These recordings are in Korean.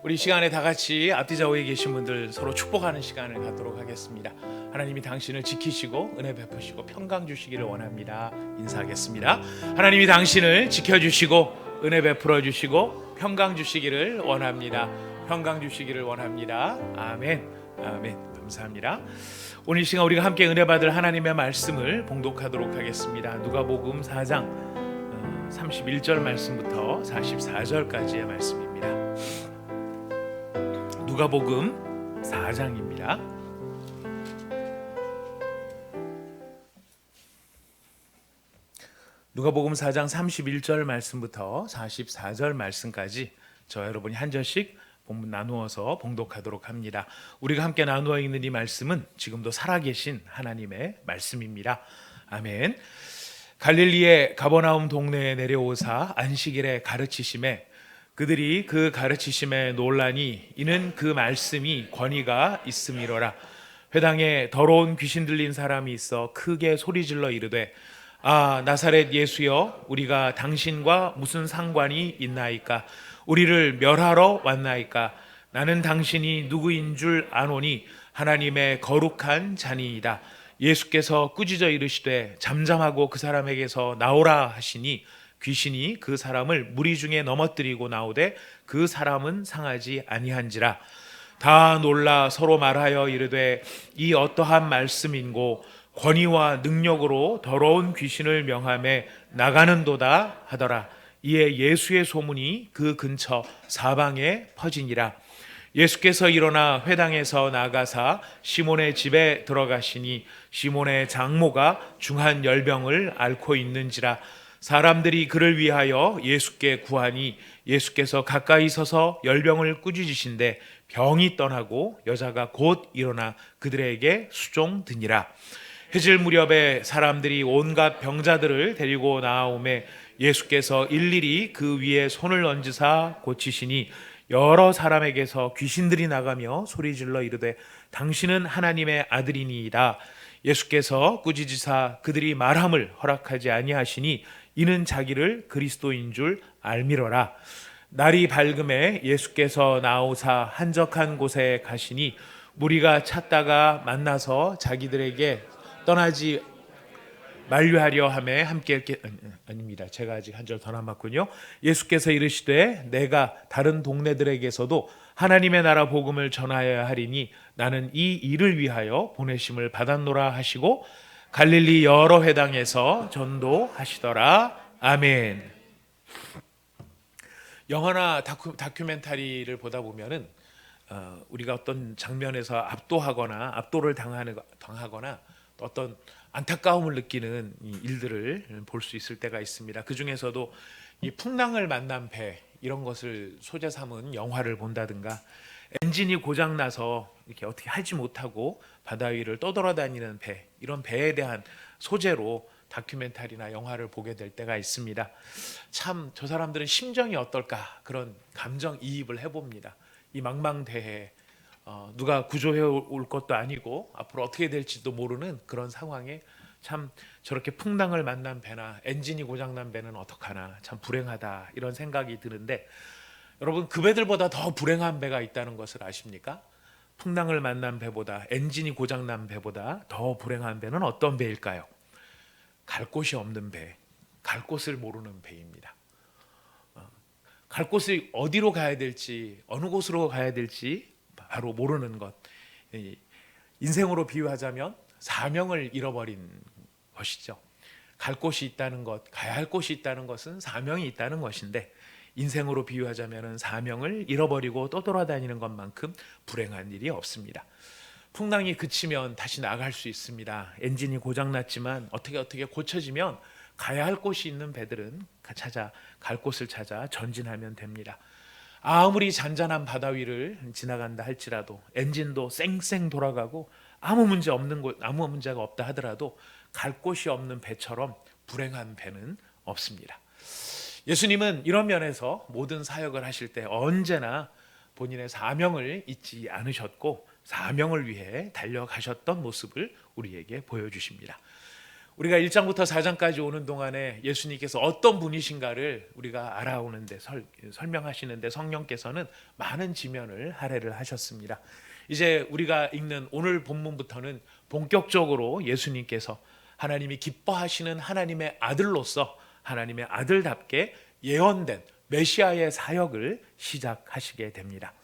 우리 시간에 다 같이 앞뒤 좌우에 계신 분들 서로 축복하는 시간을 갖도록 하겠습니다. 하나님이 당신을 지키시고 은혜 베푸시고 평강 주시기를 원합니다. 인사하겠습니다. 하나님이 당신을 지켜주시고 은혜 베풀어 주시고 평강 주시기를 원합니다. 평강 주시기를 원합니다. 아멘. 아멘. 감사합니다. 오늘 이 시간 우리가 함께 은혜 받을 하나님의 말씀을 봉독하도록 하겠습니다. 누가복음 4장 31절 말씀부터 44절까지의 말씀입니다. 누가복음 4장입니다. 누가복음 4장 31절 말씀부터 44절 말씀까지 저와 여러분이 한 절씩 본문 나누어서 봉독하도록 합니다. 우리가 함께 나누어 있는 이 말씀은 지금도 살아계신 하나님의 말씀입니다. 아멘. 갈릴리의 가버나움 동네에 내려오사 안식일에 가르치심에 그들이 그 가르치심에 놀라니 이는 그 말씀이 권위가 있음이로라. 회당에 더러운 귀신 들린 사람이 있어 크게 소리질러 이르되 아 나사렛 예수여 우리가 당신과 무슨 상관이 있나이까? 우리를 멸하러 왔나이까? 나는 당신이 누구인 줄 아노니 하나님의 거룩한 자니이다. 예수께서 꾸짖어 이르시되 잠잠하고 그 사람에게서 나오라 하시니 귀신이 그 사람을 무리 중에 넘어뜨리고 나오되 그 사람은 상하지 아니한지라. 다 놀라 서로 말하여 이르되 이 어떠한 말씀인고 권위와 능력으로 더러운 귀신을 명하매 나가는도다 하더라. 이에 예수의 소문이 그 근처 사방에 퍼지니라. 예수께서 일어나 회당에서 나가사 시몬의 집에 들어가시니 시몬의 장모가 중한 열병을 앓고 있는지라. 사람들이 그를 위하여 예수께 구하니 예수께서 가까이 서서 열병을 꾸짖으신데 병이 떠나고 여자가 곧 일어나 그들에게 수종드니라. 해질 무렵에 사람들이 온갖 병자들을 데리고 나아오매 예수께서 일일이 그 위에 손을 얹으사 고치시니 여러 사람에게서 귀신들이 나가며 소리질러 이르되 당신은 하나님의 아들이니이다. 예수께서 꾸짖으사 그들이 말함을 허락하지 아니하시니 이는 자기를 그리스도인 줄 알미러라. 날이 밝음에 예수께서 나오사 한적한 곳에 가시니 무리가 찾다가 만나서 자기들에게 떠나지 만류하려 하매 함께 아닙니다. 제가 아직 한 절 더 남았군요. 예수께서 이르시되 내가 다른 동네들에게서도 하나님의 나라 복음을 전하여야 하리니 나는 이 일을 위하여 보내심을 받았노라 하시고 갈릴리 여러 회당에서 전도하시더라. 아멘. 영화나 다큐멘터리를 보다 보면은 우리가 어떤 장면에서 압도를 당하거나 어떤 안타까움을 느끼는 일들을 볼 수 있을 때가 있습니다. 그 중에서도 이 풍랑을 만난 배 이런 것을 소재 삼은 영화를 본다든가 엔진이 고장 나서 이렇게 어떻게 하지 못하고 바다 위를 떠돌아다니는 배 이런 배에 대한 소재로 다큐멘터리나 영화를 보게 될 때가 있습니다. 참 저 사람들은 심정이 어떨까 그런 감정 이입을 해봅니다. 이 망망대해 누가 구조해 올 것도 아니고 앞으로 어떻게 될지도 모르는 그런 상황에 참 저렇게 풍랑을 만난 배나 엔진이 고장난 배는 어떡하나 참 불행하다 이런 생각이 드는데 여러분 그 배들보다 더 불행한 배가 있다는 것을 아십니까? 풍랑을 만난 배보다 엔진이 고장난 배보다 더 불행한 배는 어떤 배일까요? 갈 곳이 없는 배, 갈 곳을 모르는 배입니다. 갈 곳이 어디로 가야 될지 어느 곳으로 가야 될지 바로 모르는 것. 인생으로 비유하자면 사명을 잃어버린 것이죠. 갈 곳이 있다는 것, 가야 할 곳이 있다는 것은 사명이 있다는 것인데 인생으로 비유하자면 사명을 잃어버리고 떠돌아다니는 것만큼 불행한 일이 없습니다. 풍랑이 그치면 다시 나갈 수 있습니다. 엔진이 고장났지만 어떻게 고쳐지면 가야 할 곳이 있는 배들은 갈 곳을 찾아 전진하면 됩니다. 아무리 잔잔한 바다 위를 지나간다 할지라도 엔진도 쌩쌩 돌아가고 아무 문제가 없다 하더라도 갈 곳이 없는 배처럼 불행한 배는 없습니다. 예수님은 이런 면에서 모든 사역을 하실 때 언제나 본인의 사명을 잊지 않으셨고 사명을 위해 달려가셨던 모습을 우리에게 보여주십니다. 우리가 1장부터 4장까지 오는 동안에 예수님께서 어떤 분이신가를 우리가 알아오는데 설명하시는데 성령께서는 많은 지면을 할애를 하셨습니다. 이제 우리가 읽는 오늘 본문부터는 본격적으로 예수님께서 하나님이 기뻐하시는 하나님의 아들로서 하나님의 아들답게 예언된 메시아의 사역을 시작하시게 됩니다.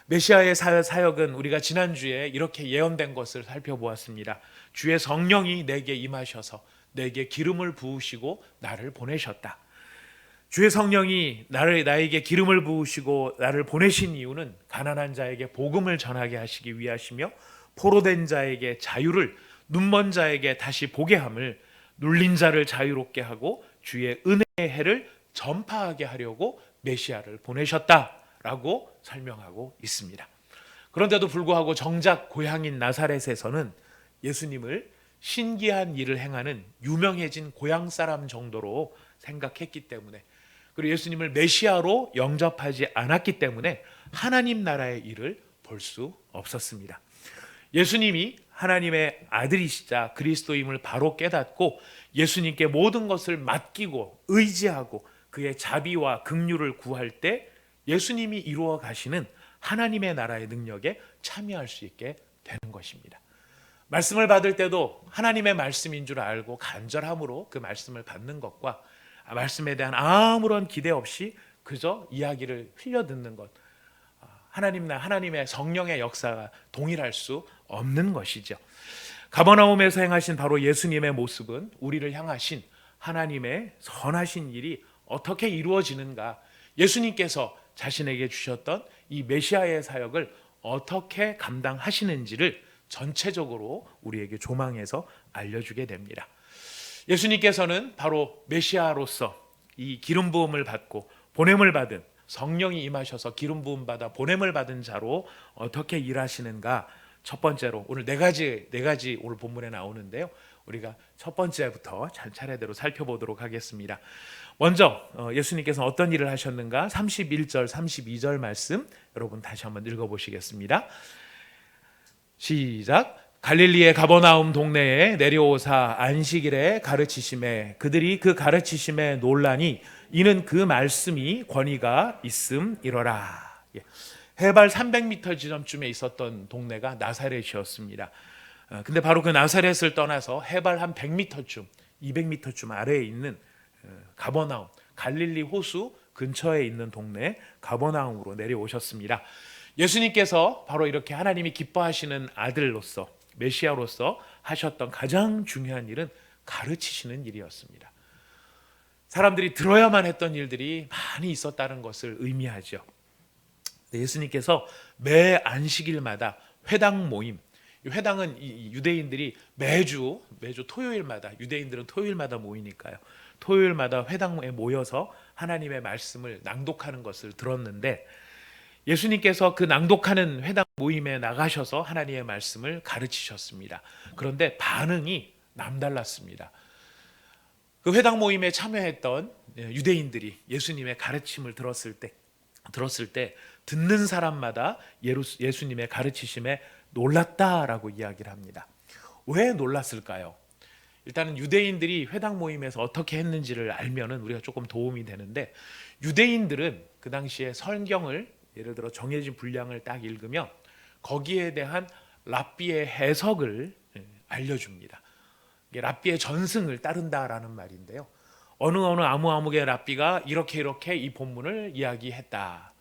메시아의 사역은 우리가 지난주에 이렇게 예언된 것을 살펴보았습니다. 주의 성령이 내게 임하셔서 내게 기름을 부으시고 나를 보내셨다. 주의 성령이 나에게 기름을 부으시고 나를 보내신 이유는 가난한 자에게 복음을 전하게 하시기 위하시며 포로된 자에게 자유를, 눈먼 자에게 다시 보게 함을, 눌린 자를 자유롭게 하고 주의 은혜의 해를 전파하게 하려고 메시아를 보내셨다라고 설명하고 있습니다. 그런데도 불구하고 정작 고향인 나사렛에서는 예수님을 신기한 일을 행하는 유명해진 고향 사람 정도로 생각했기 때문에, 그리고 예수님을 메시아로 영접하지 않았기 때문에 하나님 나라의 일을 볼 수 없었습니다. 예수님이 하나님의 아들이시자 그리스도임을 바로 깨닫고 예수님께 모든 것을 맡기고 의지하고 그의 자비와 긍휼을 구할 때 예수님이 이루어 가시는 하나님의 나라의 능력에 참여할 수 있게 되는 것입니다. 말씀을 받을 때도 하나님의 말씀인 줄 알고 간절함으로 그 말씀을 받는 것과 말씀에 대한 아무런 기대 없이 그저 이야기를 흘려듣는 것, 하나님의 성령의 역사가 동일할 수 없는 것이죠. 가버나움에서 행하신 바로 예수님의 모습은 우리를 향하신 하나님의 선하신 일이 어떻게 이루어지는가, 예수님께서 자신에게 주셨던 이 메시아의 사역을 어떻게 감당하시는지를 전체적으로 우리에게 조망해서 알려주게 됩니다. 예수님께서는 바로 메시아로서 이 기름 부음을 받고 보냄을 받은, 성령이 임하셔서 기름 부음 받아 보냄을 받은 자로 어떻게 일하시는가, 첫 번째로 오늘 네 가지 오늘 본문에 나오는데요. 우리가 첫 번째부터 차례대로 살펴보도록 하겠습니다. 먼저 예수님께서 어떤 일을 하셨는가, 31절 32절 말씀 여러분 다시 한번 읽어보시겠습니다. 시작. 갈릴리의 가버나움 동네에 내려오사 안식일에 가르치심에 그들이 그 가르치심에 놀라니 이는 그 말씀이 권위가 있음이러라. 해발 300m 지점쯤에 있었던 동네가 나사렛이었습니다. 근데 바로 그 나사렛을 떠나서 해발 한 100m쯤 200m쯤 아래에 있는 가버나움, 갈릴리 호수 근처에 있는 동네 가버나움으로 내려오셨습니다. 예수님께서 바로 이렇게 하나님이 기뻐하시는 아들로서 메시아로서 하셨던 가장 중요한 일은 가르치시는 일이었습니다. 사람들이 들어야만 했던 일들이 많이 있었다는 것을 의미하죠. 예수님께서 매 안식일마다 회당 모임, 회당은 유대인들이 매주 토요일마다, 유대인들은 토요일마다 모이니까요. 토요일마다 회당에 모여서 하나님의 말씀을 낭독하는 것을 들었는데, 예수님께서 그 낭독하는 회당 모임에 나가셔서 하나님의 말씀을 가르치셨습니다. 그런데 반응이 남달랐습니다. 그 회당 모임에 참여했던 유대인들이 예수님의 가르침을 들었을 때 듣는 사람마다 예수님의 가르치심에 놀랐다라고 이야기를 합니다. 왜 놀랐을까요? 일단은 유대인들이 회당 모임에서 어떻게 했는지를 알면은 우리가 조금 도움이 되는데, 유대인들은 그 당시에 성경을 예를 들어 정해진 분량을 딱 읽으면 거기에 대한 랍비의 해석을 알려줍니다. 이게 랍비의 전승을 따른다라는 말인데요. 어느 아무의 랍비가 이렇게 이 본문을 이야기했다.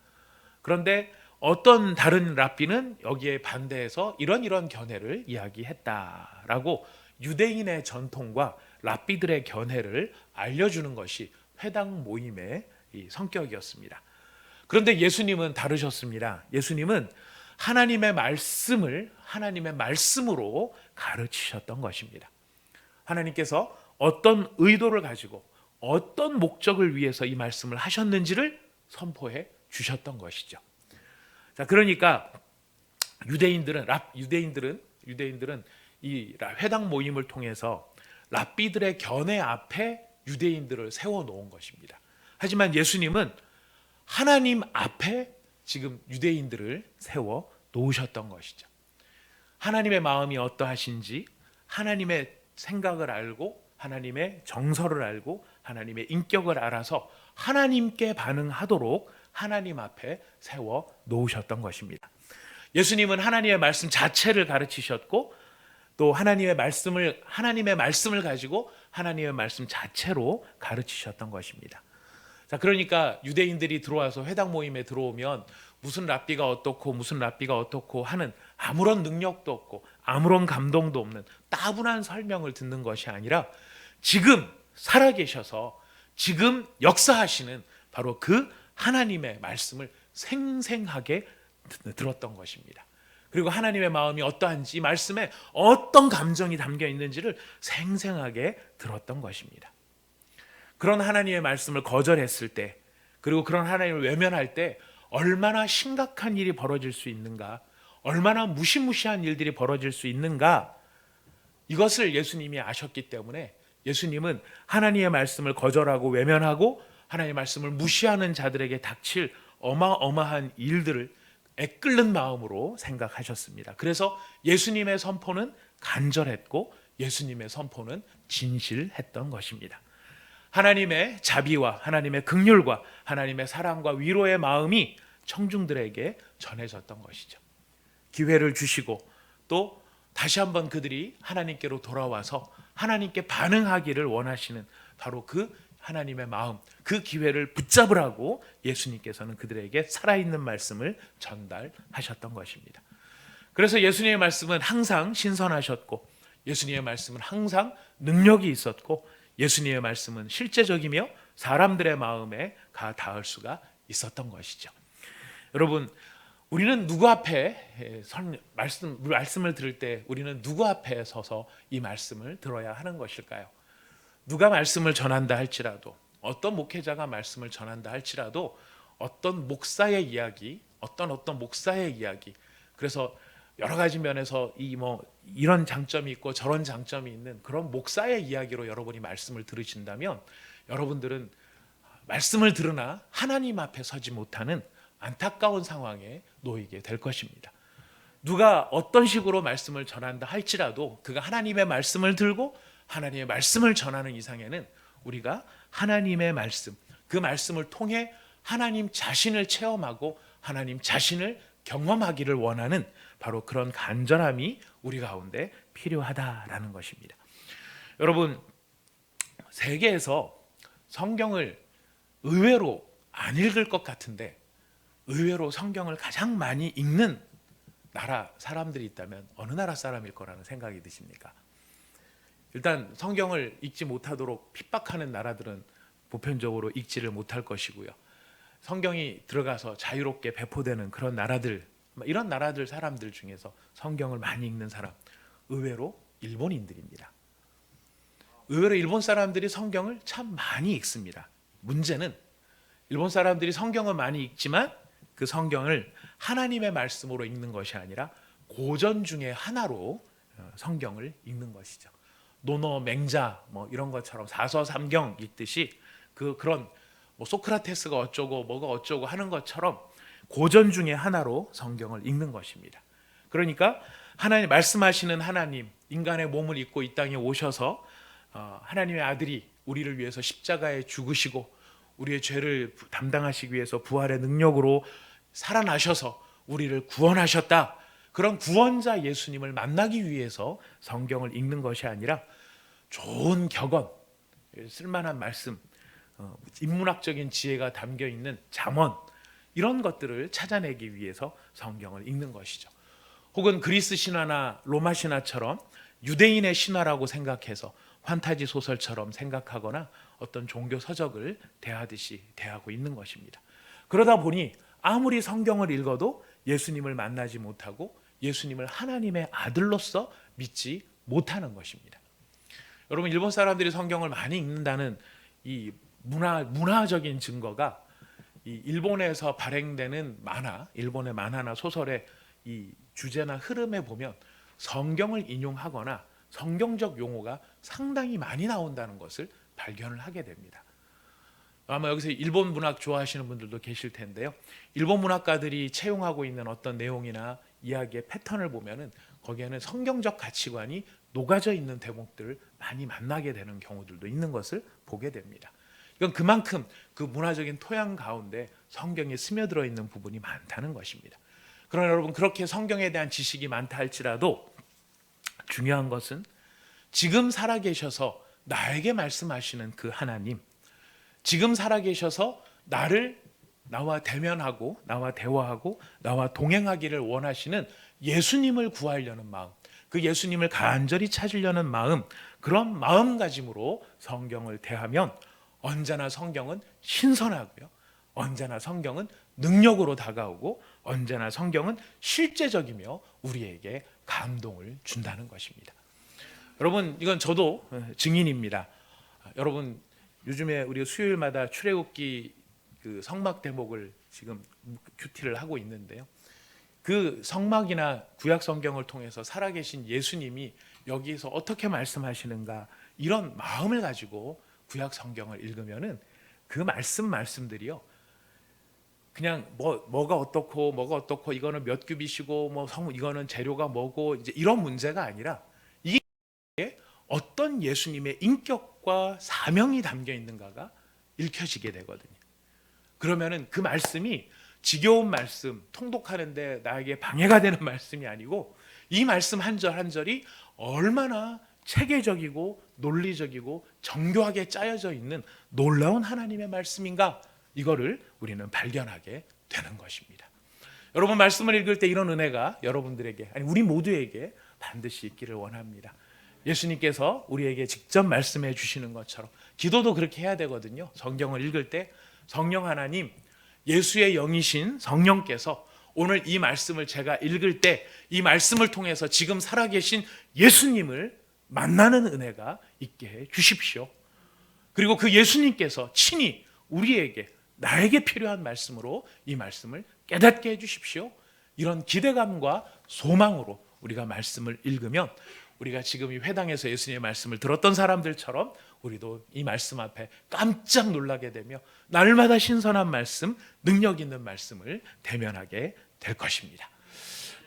그런데 어떤 다른 랍비는 여기에 반대해서 이런 견해를 이야기했다라고 유대인의 전통과 랍비들의 견해를 알려주는 것이 회당 모임의 성격이었습니다. 그런데 예수님은 다르셨습니다. 예수님은 하나님의 말씀을 하나님의 말씀으로 가르치셨던 것입니다. 하나님께서 어떤 의도를 가지고 어떤 목적을 위해서 이 말씀을 하셨는지를 선포해 주셨던 것이죠. 자, 그러니까 유대인들은 이 회당 모임을 통해서 랍비들의 견해 앞에 유대인들을 세워 놓은 것입니다. 하지만 예수님은 하나님 앞에 지금 유대인들을 세워 놓으셨던 것이죠. 하나님의 마음이 어떠하신지, 하나님의 생각을 알고 하나님의 정서를 알고 하나님의 인격을 알아서 하나님께 반응하도록 하나님 앞에 세워 놓으셨던 것입니다. 예수님은 하나님의 말씀 자체를 가르치셨고 또 하나님의 말씀을 가지고 하나님의 말씀 자체로 가르치셨던 것입니다. 자, 그러니까 유대인들이 들어와서 회당 모임에 들어오면 무슨 랍비가 어떻고 무슨 랍비가 어떻고 하는 아무런 능력도 없고 아무런 감동도 없는 따분한 설명을 듣는 것이 아니라 지금 살아계셔서 지금 역사하시는 바로 그 하나님의 말씀을 생생하게 들었던 것입니다. 그리고 하나님의 마음이 어떠한지, 이 말씀에 어떤 감정이 담겨 있는지를 생생하게 들었던 것입니다. 그런 하나님의 말씀을 거절했을 때, 그리고 그런 하나님을 외면할 때 얼마나 심각한 일이 벌어질 수 있는가, 얼마나 무시무시한 일들이 벌어질 수 있는가, 이것을 예수님이 아셨기 때문에 예수님은 하나님의 말씀을 거절하고 외면하고 하나님의 말씀을 무시하는 자들에게 닥칠 어마어마한 일들을 애끓는 마음으로 생각하셨습니다. 그래서 예수님의 선포는 간절했고 예수님의 선포는 진실했던 것입니다. 하나님의 자비와 하나님의 긍휼과 하나님의 사랑과 위로의 마음이 청중들에게 전해졌던 것이죠. 기회를 주시고 또 다시 한번 그들이 하나님께로 돌아와서 하나님께 반응하기를 원하시는 바로 그 하나님의 마음, 그 기회를 붙잡으라고 예수님께서는 그들에게 살아있는 말씀을 전달하셨던 것입니다. 그래서 예수님의 말씀은 항상 신선하셨고 예수님의 말씀은 항상 능력이 있었고 예수님의 말씀은 실제적이며 사람들의 마음에 가 닿을 수가 있었던 것이죠. 여러분, 우리는 누구 앞에 말씀을 들을 때 우리는 누구 앞에 서서 이 말씀을 들어야 하는 것일까요? 누가 말씀을 전한다 할지라도, 어떤 목회자가 말씀을 전한다 할지라도 어떤 목사의 이야기, 어떤 목사의 이야기, 그래서 여러 가지 면에서 이런 장점이 있고 저런 장점이 있는 그런 목사의 이야기로 여러분이 말씀을 들으신다면 여러분들은 말씀을 들으나 하나님 앞에 서지 못하는 안타까운 상황에 놓이게 될 것입니다. 누가 어떤 식으로 말씀을 전한다 할지라도 그가 하나님의 말씀을 들고 하나님의 말씀을 전하는 이상에는 우리가 하나님의 말씀, 그 말씀을 통해 하나님 자신을 체험하고 하나님 자신을 경험하기를 원하는 바로 그런 간절함이 우리 가운데 필요하다라는 것입니다. 여러분, 세계에서 성경을 의외로 안 읽을 것 같은데 의외로 성경을 가장 많이 읽는 나라 사람들이 있다면 어느 나라 사람일 거라는 생각이 드십니까? 일단 성경을 읽지 못하도록 핍박하는 나라들은 보편적으로 읽지를 못할 것이고요. 성경이 들어가서 자유롭게 배포되는 그런 나라들, 이런 나라들 사람들 중에서 성경을 많이 읽는 사람, 의외로 일본인들입니다. 의외로 일본 사람들이 성경을 참 많이 읽습니다. 문제는 일본 사람들이 성경을 많이 읽지만 그 성경을 하나님의 말씀으로 읽는 것이 아니라 고전 중에 하나로 성경을 읽는 것이죠. 논어 맹자 이런 것처럼 사서삼경 읽듯이 그런 소크라테스가 어쩌고 뭐가 어쩌고 하는 것처럼 고전 중에 하나로 성경을 읽는 것입니다. 그러니까 하나님 말씀하시는 하나님, 인간의 몸을 입고 이 땅에 오셔서 하나님의 아들이 우리를 위해서 십자가에 죽으시고 우리의 죄를 담당하시기 위해서 부활의 능력으로 살아나셔서 우리를 구원하셨다. 그런 구원자 예수님을 만나기 위해서 성경을 읽는 것이 아니라 좋은 격언, 쓸만한 말씀, 인문학적인 지혜가 담겨 있는 잠언, 이런 것들을 찾아내기 위해서 성경을 읽는 것이죠. 혹은 그리스 신화나 로마 신화처럼 유대인의 신화라고 생각해서 판타지 소설처럼 생각하거나 어떤 종교 서적을 대하듯이 대하고 있는 것입니다. 그러다 보니 아무리 성경을 읽어도 예수님을 만나지 못하고 예수님을 하나님의 아들로서 믿지 못하는 것입니다. 여러분, 일본 사람들이 성경을 많이 읽는다는 이 문화적인 증거가 이 일본에서 발행되는 만화, 일본의 만화나 소설의 이 주제나 흐름에 보면 성경을 인용하거나 성경적 용어가 상당히 많이 나온다는 것을 발견을 하게 됩니다. 아마 여기서 일본 문학 좋아하시는 분들도 계실 텐데요. 일본 문학가들이 채용하고 있는 어떤 내용이나 이야기의 패턴을 보면은 거기에는 성경적 가치관이 녹아져 있는 대목들을 많이 만나게 되는 경우들도 있는 것을 보게 됩니다. 이건 그만큼 그 문화적인 토양 가운데 성경에 스며들어 있는 부분이 많다는 것입니다. 그러나 여러분, 그렇게 성경에 대한 지식이 많다 할지라도 중요한 것은 지금 살아계셔서 나에게 말씀하시는 그 하나님, 지금 살아계셔서 나와 대면하고 나와 대화하고 나와 동행하기를 원하시는 예수님을 구하려는 마음, 그 예수님을 간절히 찾으려는 마음, 그런 마음가짐으로 성경을 대하면 언제나 성경은 신선하고요, 언제나 성경은 능력으로 다가오고 언제나 성경은 실제적이며 우리에게 감동을 준다는 것입니다. 여러분, 이건 저도 증인입니다. 여러분, 요즘에 우리가 수요일마다 출애굽기 그 성막 대목을 지금 큐티를 하고 있는데요. 그 성막이나 구약 성경을 통해서 살아계신 예수님이 여기에서 어떻게 말씀하시는가, 이런 마음을 가지고 구약 성경을 읽으면은 그 말씀들이요, 그냥 뭐가 어떻고 이거는 몇 규빗이고 이거는 재료가 뭐고 이제 이런 문제가 아니라 이게 어떤 예수님의 인격과 사명이 담겨 있는가가 읽혀지게 되거든요. 그러면은 그 말씀이 지겨운 말씀, 통독하는데 나에게 방해가 되는 말씀이 아니고 이 말씀 한 절 한 절이 얼마나 체계적이고 논리적이고 정교하게 짜여져 있는 놀라운 하나님의 말씀인가, 이거를 우리는 발견하게 되는 것입니다. 여러분, 말씀을 읽을 때 이런 은혜가 여러분들에게, 아니 우리 모두에게 반드시 있기를 원합니다. 예수님께서 우리에게 직접 말씀해 주시는 것처럼 기도도 그렇게 해야 되거든요. 성경을 읽을 때 성령 하나님, 예수의 영이신 성령께서 오늘 이 말씀을 제가 읽을 때 이 말씀을 통해서 지금 살아계신 예수님을 만나는 은혜가 있게 해 주십시오. 그리고 그 예수님께서 친히 우리에게, 나에게 필요한 말씀으로 이 말씀을 깨닫게 해 주십시오. 이런 기대감과 소망으로 우리가 말씀을 읽으면 우리가 지금 이 회당에서 예수님의 말씀을 들었던 사람들처럼 우리도 이 말씀 앞에 깜짝 놀라게 되며 날마다 신선한 말씀, 능력 있는 말씀을 대면하게 될 것입니다.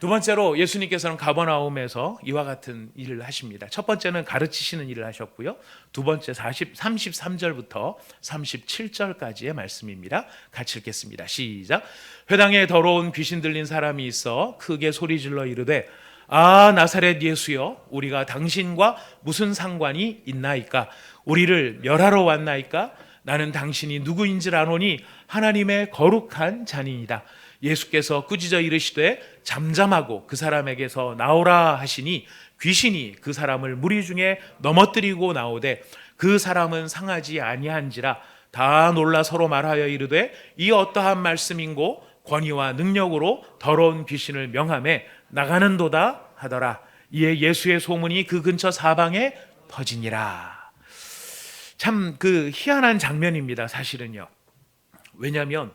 두 번째로 예수님께서는 가버나움에서 이와 같은 일을 하십니다. 첫 번째는 가르치시는 일을 하셨고요. 두 번째 33절부터 37절까지의 말씀입니다. 같이 읽겠습니다. 시작. 회당에 더러운 귀신 들린 사람이 있어 크게 소리질러 이르되 아, 나사렛 예수여, 우리가 당신과 무슨 상관이 있나이까? 우리를 멸하러 왔나이까? 나는 당신이 누구인지 아노니 하나님의 거룩한 자니이다. 예수께서 꾸짖어 이르시되 잠잠하고 그 사람에게서 나오라 하시니 귀신이 그 사람을 무리 중에 넘어뜨리고 나오되 그 사람은 상하지 아니한지라. 다 놀라 서로 말하여 이르되 이 어떠한 말씀인고 권위와 능력으로 더러운 귀신을 명하매 나가는도다 하더라. 이에 예수의 소문이 그 근처 사방에 퍼지니라. 참 그 희한한 장면입니다, 사실은요. 왜냐하면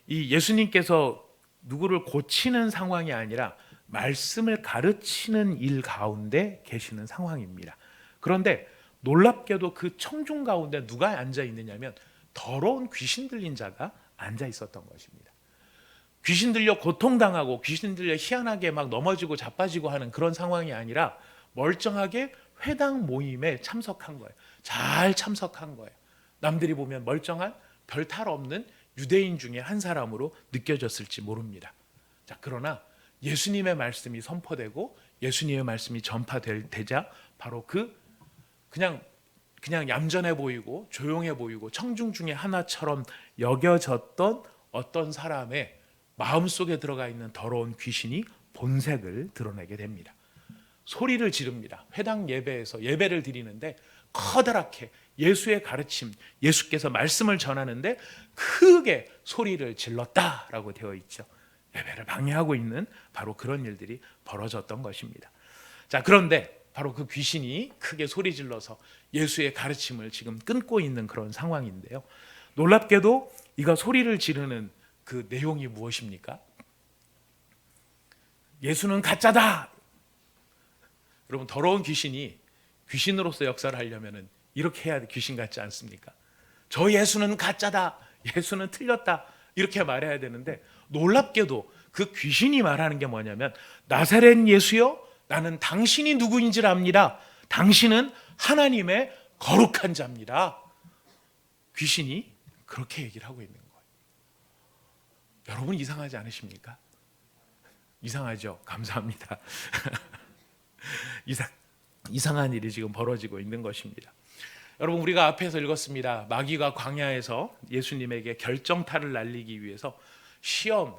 이 예수님께서 누구를 고치는 상황이 아니라 말씀을 가르치는 일 가운데 계시는 상황입니다. 그런데 놀랍게도 그 청중 가운데 누가 앉아 있느냐면 더러운 귀신 들린 자가 앉아 있었던 것입니다. 귀신 들려 고통당하고 귀신 들려 희한하게 막 넘어지고 자빠지고 하는 그런 상황이 아니라 멀쩡하게 회당 모임에 참석한 거예요. 잘 참석한 거예요. 남들이 보면 멀쩡한 별 탈 없는 유대인 중에 한 사람으로 느껴졌을지 모릅니다. 자, 그러나 예수님의 말씀이 선포되고 예수님의 말씀이 전파되자 바로 그냥 얌전해 보이고 조용해 보이고 청중 중에 하나처럼 여겨졌던 어떤 사람의 마음속에 들어가 있는 더러운 귀신이 본색을 드러내게 됩니다. 소리를 지릅니다. 회당 예배에서 예배를 드리는데 커다랗게 예수의 가르침, 예수께서 말씀을 전하는데 크게 소리를 질렀다라고 되어 있죠. 예배를 방해하고 있는 바로 그런 일들이 벌어졌던 것입니다. 자, 그런데 바로 그 귀신이 크게 소리 질러서 예수의 가르침을 지금 끊고 있는 그런 상황인데요. 놀랍게도 이가 소리를 지르는 그 내용이 무엇입니까? 예수는 가짜다. 여러분, 더러운 귀신이 귀신으로서 역사를 하려면 이렇게 해야 귀신 같지 않습니까? 저 예수는 가짜다. 예수는 틀렸다. 이렇게 말해야 되는데 놀랍게도 그 귀신이 말하는 게 뭐냐면 나사렛 예수여, 나는 당신이 누구인지를 압니다. 당신은 하나님의 거룩한 자입니다. 귀신이 그렇게 얘기를 하고 있는 거예요. 여러분 이상하지 않으십니까? 이상하죠? 감사합니다. 이상한 일이 지금 벌어지고 있는 것입니다. 여러분 우리가 앞에서 읽었습니다. 마귀가 광야에서 예수님에게 결정타를 날리기 위해서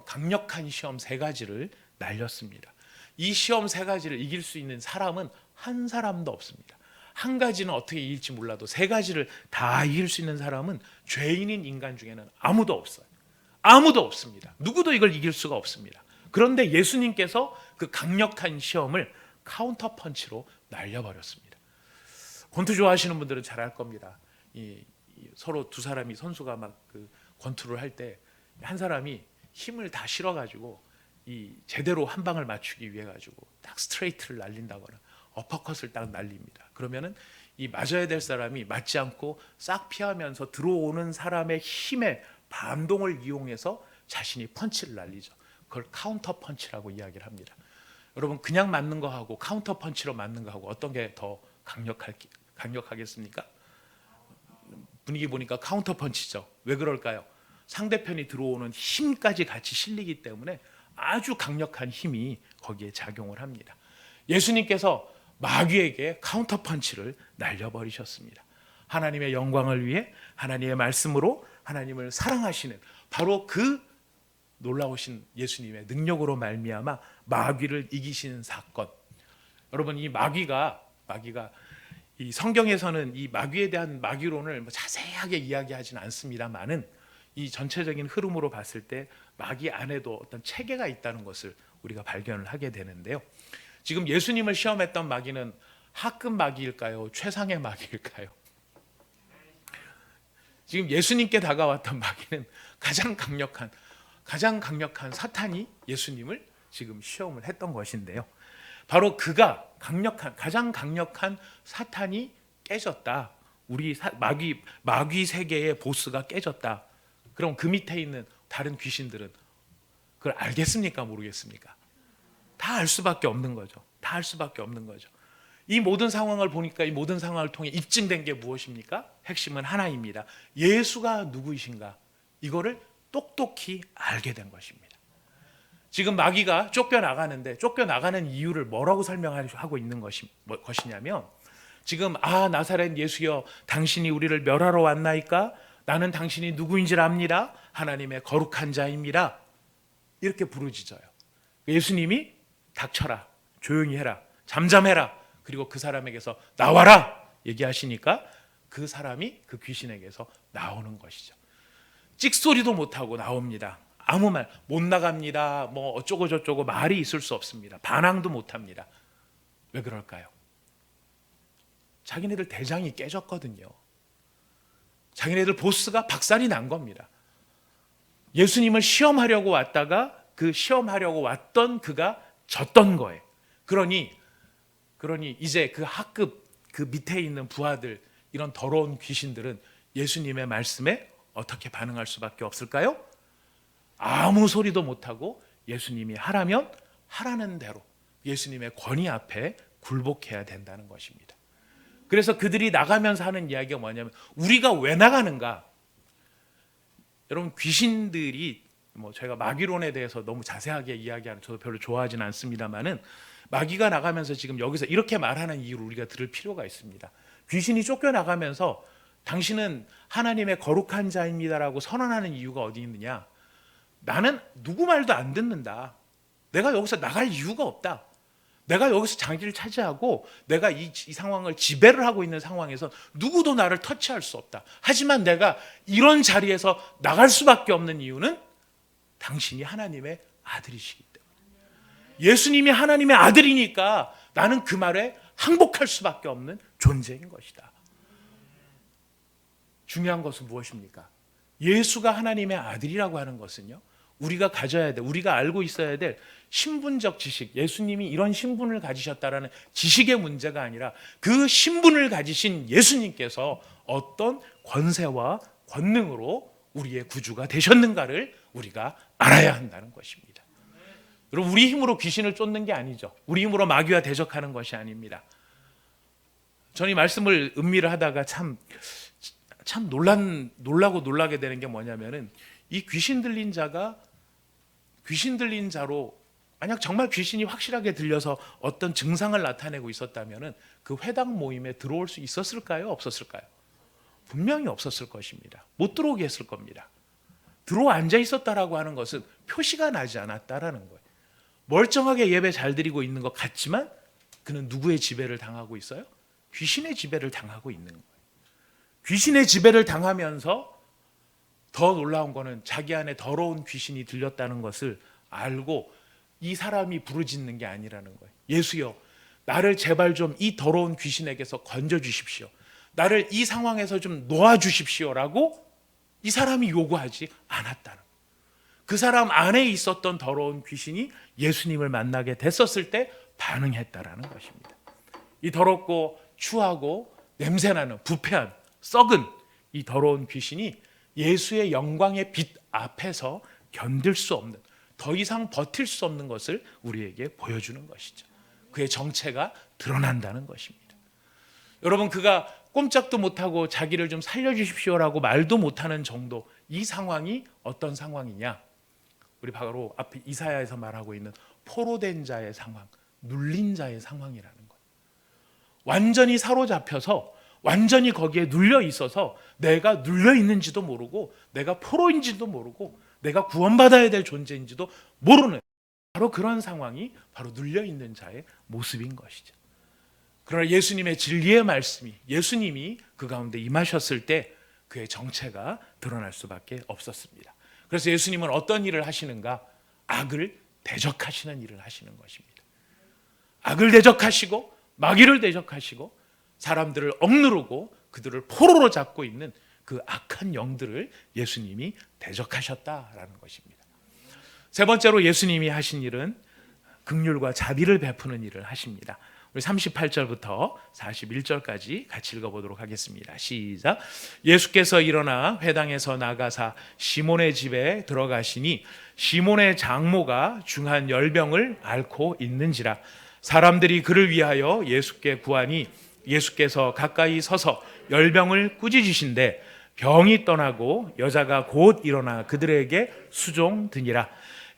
강력한 시험 3가지를 날렸습니다. 이 시험 3가지를 이길 수 있는 사람은 한 사람도 없습니다. 한 가지는 어떻게 이길지 몰라도 3가지를 다 이길 수 있는 사람은 죄인인 인간 중에는 아무도 없어요. 아무도 없습니다. 누구도 이걸 이길 수가 없습니다. 그런데 예수님께서 그 강력한 시험을 카운터 펀치로 날려버렸습니다. 권투 좋아하시는 분들은 잘 알 겁니다. 서로 두 사람이 선수가 막 그 권투를 할 때 한 사람이 힘을 다 실어가지고 제대로 한 방을 맞추기 위해 가지고 딱 스트레이트를 날린다거나 어퍼컷을 딱 날립니다. 그러면은 이 맞아야 될 사람이 맞지 않고 싹 피하면서 들어오는 사람의 힘의 반동을 이용해서 자신이 펀치를 날리죠. 그걸 카운터 펀치라고 이야기를 합니다. 여러분 그냥 맞는 거하고 카운터 펀치로 맞는 거하고 어떤 게 더 강력하겠습니까? 분위기 보니까 카운터 펀치죠. 왜 그럴까요? 상대편이 들어오는 힘까지 같이 실리기 때문에 아주 강력한 힘이 거기에 작용을 합니다. 예수님께서 마귀에게 카운터 펀치를 날려버리셨습니다. 하나님의 영광을 위해 하나님의 말씀으로 하나님을 사랑하시는 바로 그 놀라우신 예수님의 능력으로 말미암아 마귀를 이기시는 사건. 여러분 이 마귀가 이 성경에서는 이 마귀에 대한 마귀론을 자세하게 이야기하지는 않습니다만은 이 전체적인 흐름으로 봤을 때 마귀 안에도 어떤 체계가 있다는 것을 우리가 발견을 하게 되는데요. 지금 예수님을 시험했던 마귀는 하급 마귀일까요? 최상의 마귀일까요? 지금 예수님께 다가왔던 마귀는 가장 강력한 사탄이 예수님을 지금 시험을 했던 것인데요. 바로 가장 강력한 사탄이 깨졌다. 우리 마귀 세계의 보스가 깨졌다. 그럼 그 밑에 있는 다른 귀신들은 그걸 알겠습니까? 모르겠습니까? 다 알 수밖에 없는 거죠. 다 알 수밖에 없는 거죠. 이 모든 상황을 보니까 이 모든 상황을 통해 입증된 게 무엇입니까? 핵심은 하나입니다. 예수가 누구이신가? 이거를 똑똑히 알게 된 것입니다. 지금 마귀가 쫓겨나가는데 쫓겨나가는 이유를 뭐라고 설명하고 있는 것이냐면 지금 나사렛 예수여 당신이 우리를 멸하러 왔나이까? 나는 당신이 누구인지를 압니다. 하나님의 거룩한 자입니다. 이렇게 부르짖어요. 예수님이 닥쳐라, 조용히 해라, 잠잠해라, 그리고 그 사람에게서 나와라 얘기하시니까 그 사람이 그 귀신에게서 나오는 것이죠. 찍소리도 못하고 나옵니다. 아무 말 못 나갑니다. 뭐 어쩌고 저쩌고 말이 있을 수 없습니다. 반항도 못합니다. 왜 그럴까요? 자기네들 대장이 깨졌거든요. 자기네들 보스가 박살이 난 겁니다. 예수님을 시험하려고 왔다가 그 시험하려고 왔던 그가 졌던 거예요. 그러니 이제 그 하급 그 밑에 있는 부하들 이런 더러운 귀신들은 예수님의 말씀에 어떻게 반응할 수밖에 없을까요? 아무 소리도 못하고 예수님이 하라면 하라는 대로 예수님의 권위 앞에 굴복해야 된다는 것입니다. 그래서 그들이 나가면서 하는 이야기가 뭐냐면 우리가 왜 나가는가? 여러분 귀신들이 제가 마귀론에 대해서 너무 자세하게 이야기하는 저도 별로 좋아하지는 않습니다만은 마귀가 나가면서 지금 여기서 이렇게 말하는 이유를 우리가 들을 필요가 있습니다. 귀신이 쫓겨나가면서 당신은 하나님의 거룩한 자입니다라고 선언하는 이유가 어디 있느냐? 나는 누구 말도 안 듣는다. 내가 여기서 나갈 이유가 없다. 내가 여기서 자기를 차지하고 내가 이 상황을 지배를 하고 있는 상황에서 누구도 나를 터치할 수 없다. 하지만 내가 이런 자리에서 나갈 수밖에 없는 이유는 당신이 하나님의 아들이시기 때문에. 예수님이 하나님의 아들이니까 나는 그 말에 항복할 수밖에 없는 존재인 것이다. 중요한 것은 무엇입니까? 예수가 하나님의 아들이라고 하는 것은요, 우리가 가져야 돼, 우리가 알고 있어야 될 신분적 지식, 예수님이 이런 신분을 가지셨다라는 지식의 문제가 아니라 그 신분을 가지신 예수님께서 어떤 권세와 권능으로 우리의 구주가 되셨는가를 우리가 알아야 한다는 것입니다. 여러분, 우리 힘으로 귀신을 쫓는 게 아니죠. 우리 힘으로 마귀와 대적하는 것이 아닙니다. 저는 이 말씀을 음미를 하다가 참 놀라게 되는 게 뭐냐면은, 이 귀신 들린 자가 귀신 들린 자로 만약 정말 귀신이 확실하게 들려서 어떤 증상을 나타내고 있었다면은 그 회당 모임에 들어올 수 있었을까요? 없었을까요? 분명히 없었을 것입니다. 못 들어오게 했을 겁니다. 들어와 앉아 있었다라고 하는 것은 표시가 나지 않았다라는 거예요. 멀쩡하게 예배 잘 드리고 있는 것 같지만 그는 누구의 지배를 당하고 있어요? 귀신의 지배를 당하고 있는 거예요. 귀신의 지배를 당하면서 더 놀라운 거는 자기 안에 더러운 귀신이 들렸다는 것을 알고 이 사람이 부르짖는 게 아니라는 거예요. 예수여, 나를 제발 좀 이 더러운 귀신에게서 건져 주십시오. 나를 이 상황에서 좀 놓아 주십시오라고 이 사람이 요구하지 않았다는 거예요. 그 사람 안에 있었던 더러운 귀신이 예수님을 만나게 됐었을 때 반응했다라는 것입니다. 이 더럽고 추하고 냄새나는 부패한 썩은 이 더러운 귀신이 예수의 영광의 빛 앞에서 견딜 수 없는, 더 이상 버틸 수 없는 것을 우리에게 보여주는 것이죠. 그의 정체가 드러난다는 것입니다. 여러분, 그가 꼼짝도 못하고 자기를 좀 살려주십시오라고 말도 못하는 정도, 이 상황이 어떤 상황이냐? 우리 바로 앞에 이사야에서 말하고 있는 포로된 자의 상황, 눌린 자의 상황이라는 거예요. 완전히 사로잡혀서 완전히 거기에 눌려 있어서 내가 눌려 있는지도 모르고 내가 포로인지도 모르고 내가 구원받아야 될 존재인지도 모르는, 바로 그런 상황이 바로 눌려 있는 자의 모습인 것이죠. 그러나 예수님의 진리의 말씀이, 예수님이 그 가운데 임하셨을 때 그의 정체가 드러날 수밖에 없었습니다. 그래서 예수님은 어떤 일을 하시는가? 악을 대적하시는 일을 하시는 것입니다. 악을 대적하시고 마귀를 대적하시고 사람들을 억누르고 그들을 포로로 잡고 있는 그 악한 영들을 예수님이 대적하셨다라는 것입니다. 세 번째로 예수님이 하신 일은 긍휼과 자비를 베푸는 일을 하십니다. 우리 38절부터 41절까지 같이 읽어보도록 하겠습니다. 시작. 예수께서 일어나 회당에서 나가사 시몬의 집에 들어가시니 시몬의 장모가 중한 열병을 앓고 있는지라. 사람들이 그를 위하여 예수께 구하니 예수께서 가까이 서서 열병을 꾸짖으신데 병이 떠나고 여자가 곧 일어나 그들에게 수종드니라.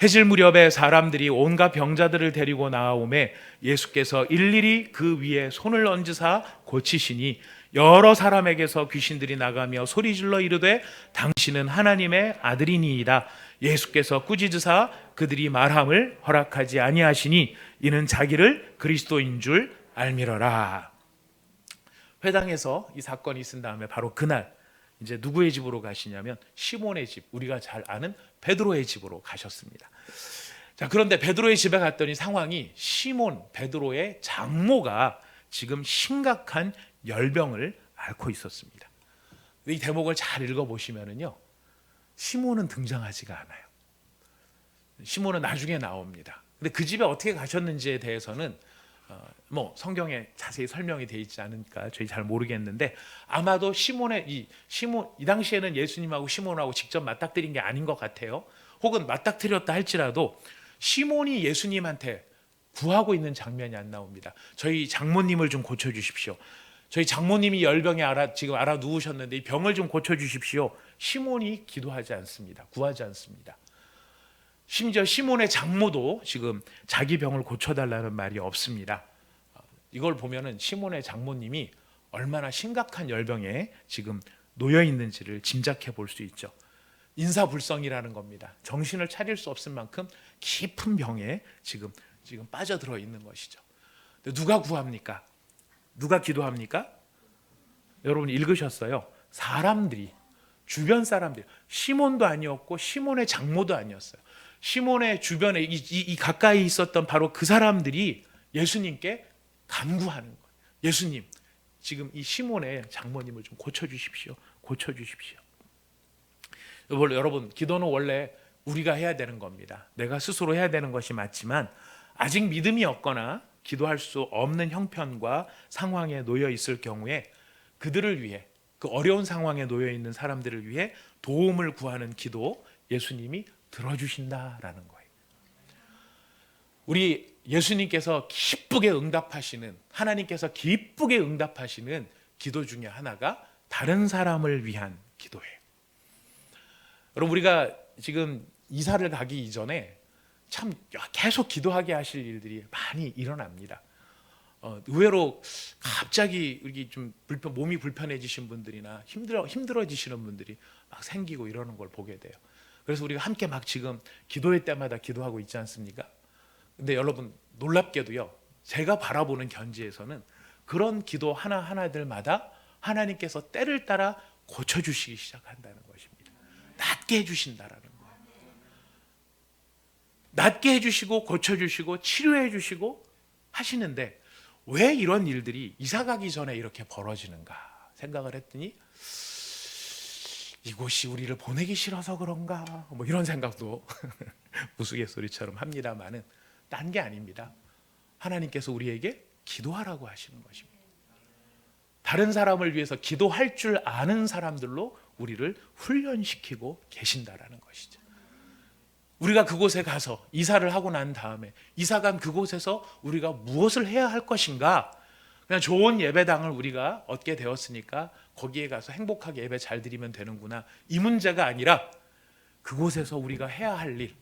해질 무렵에 사람들이 온갖 병자들을 데리고 나아오매 예수께서 일일이 그 위에 손을 얹으사 고치시니 여러 사람에게서 귀신들이 나가며 소리질러 이르되 당신은 하나님의 아들이니이다. 예수께서 꾸짖으사 그들이 말함을 허락하지 아니하시니 이는 자기를 그리스도인 줄 알미러라. 회당에서 이 사건이 있은 다음에 바로 그날 이제 누구의 집으로 가시냐면 시몬의 집, 우리가 잘 아는 베드로의 집으로 가셨습니다. 자, 그런데 베드로의 집에 갔더니 상황이, 시몬 베드로의 장모가 지금 심각한 열병을 앓고 있었습니다. 이 대목을 잘 읽어보시면은요, 시몬은 등장하지가 않아요. 시몬은 나중에 나옵니다. 근데 그 집에 어떻게 가셨는지에 대해서는 뭐 성경에 자세히 설명이 되어 있지 않으니까 저희 잘 모르겠는데, 아마도 이 당시에는 예수님하고 시몬하고 직접 맞닥뜨린 게 아닌 것 같아요. 혹은 맞닥뜨렸다 할지라도 시몬이 예수님한테 구하고 있는 장면이 안 나옵니다. 저희 장모님을 좀 고쳐주십시오. 저희 장모님이 열병에 지금 알아 누우셨는데 이 병을 좀 고쳐주십시오. 시몬이 기도하지 않습니다. 구하지 않습니다. 심지어 시몬의 장모도 지금 자기 병을 고쳐달라는 말이 없습니다. 이걸 보면은 시몬의 장모님이 얼마나 심각한 열병에 지금 놓여 있는지를 짐작해 볼 수 있죠. 인사불성이라는 겁니다. 정신을 차릴 수 없을 만큼 깊은 병에 지금 빠져들어 있는 것이죠. 누가 구합니까? 누가 기도합니까? 여러분 읽으셨어요? 사람들이, 주변 사람들이, 시몬도 아니었고 시몬의 장모도 아니었어요. 시몬의 주변에 이 가까이 있었던 바로 그 사람들이 예수님께 간구하는 거예요. 예수님, 지금 이 시몬의 장모님을 좀 고쳐주십시오. 고쳐주십시오. 여러분, 기도는 원래 우리가 해야 되는 겁니다. 내가 스스로 해야 되는 것이 맞지만 아직 믿음이 없거나 기도할 수 없는 형편과 상황에 놓여 있을 경우에 그들을 위해, 그 어려운 상황에 놓여 있는 사람들을 위해 도움을 구하는 기도, 예수님이 들어주신다라는 거예요. 우리 예수님께서 기쁘게 응답하시는, 하나님께서 기쁘게 응답하시는 기도 중에 하나가 다른 사람을 위한 기도예요. 여러분, 우리가 지금 이사를 가기 이전에 참 계속 기도하게 하실 일들이 많이 일어납니다. 의외로 갑자기 이렇게 좀 몸이 불편해지신 분들이나 힘들어지시는 분들이 막 생기고 이러는 걸 보게 돼요. 그래서 우리가 함께 막 지금 기도회 때마다 기도하고 있지 않습니까? 근데 여러분, 놀랍게도요, 제가 바라보는 견지에서는 그런 기도 하나하나들마다 하나님께서 때를 따라 고쳐주시기 시작한다는 것입니다. 낫게 해주신다라는 거예요. 낫게 해주시고 고쳐주시고 치료해주시고 하시는데 왜 이런 일들이 이사 가기 전에 이렇게 벌어지는가 생각을 했더니, 이곳이 우리를 보내기 싫어서 그런가, 뭐 이런 생각도 우스갯소리처럼 합니다만은 딴 게 아닙니다. 하나님께서 우리에게 기도하라고 하시는 것입니다. 다른 사람을 위해서 기도할 줄 아는 사람들로 우리를 훈련시키고 계신다라는 것이죠. 우리가 그곳에 가서 이사를 하고 난 다음에 이사간 그곳에서 우리가 무엇을 해야 할 것인가? 그냥 좋은 예배당을 우리가 얻게 되었으니까 거기에 가서 행복하게 예배 잘 드리면 되는구나, 이 문제가 아니라 그곳에서 우리가 해야 할 일,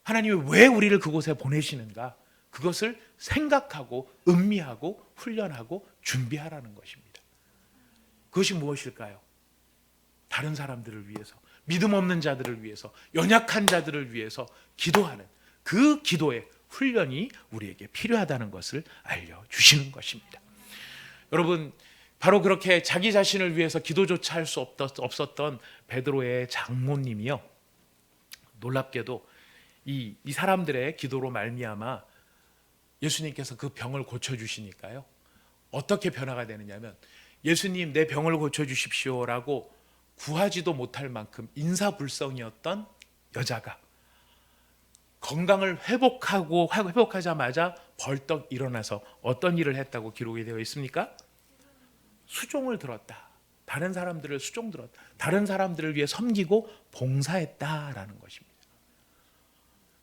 하나님이 왜 우리를 그곳에 보내시는가, 그것을 생각하고 음미하고 훈련하고 준비하라는 것입니다. 그것이 무엇일까요? 다른 사람들을 위해서, 믿음 없는 자들을 위해서, 연약한 자들을 위해서 기도하는 그 기도의 훈련이 우리에게 필요하다는 것을 알려주시는 것입니다. 여러분, 바로 그렇게 자기 자신을 위해서 기도조차 할 수 없었던 베드로의 장모님이요, 놀랍게도 이 사람들의 기도로 말미암아 예수님께서 그 병을 고쳐주시니까요, 어떻게 변화가 되느냐면, 예수님 내 병을 고쳐주십시오라고 구하지도 못할 만큼 인사불성이었던 여자가 건강을 회복하자마자 벌떡 일어나서 어떤 일을 했다고 기록이 되어 있습니까? 수종을 들었다. 다른 사람들을 수종 들었다. 다른 사람들을 위해 섬기고 봉사했다라는 것입니다.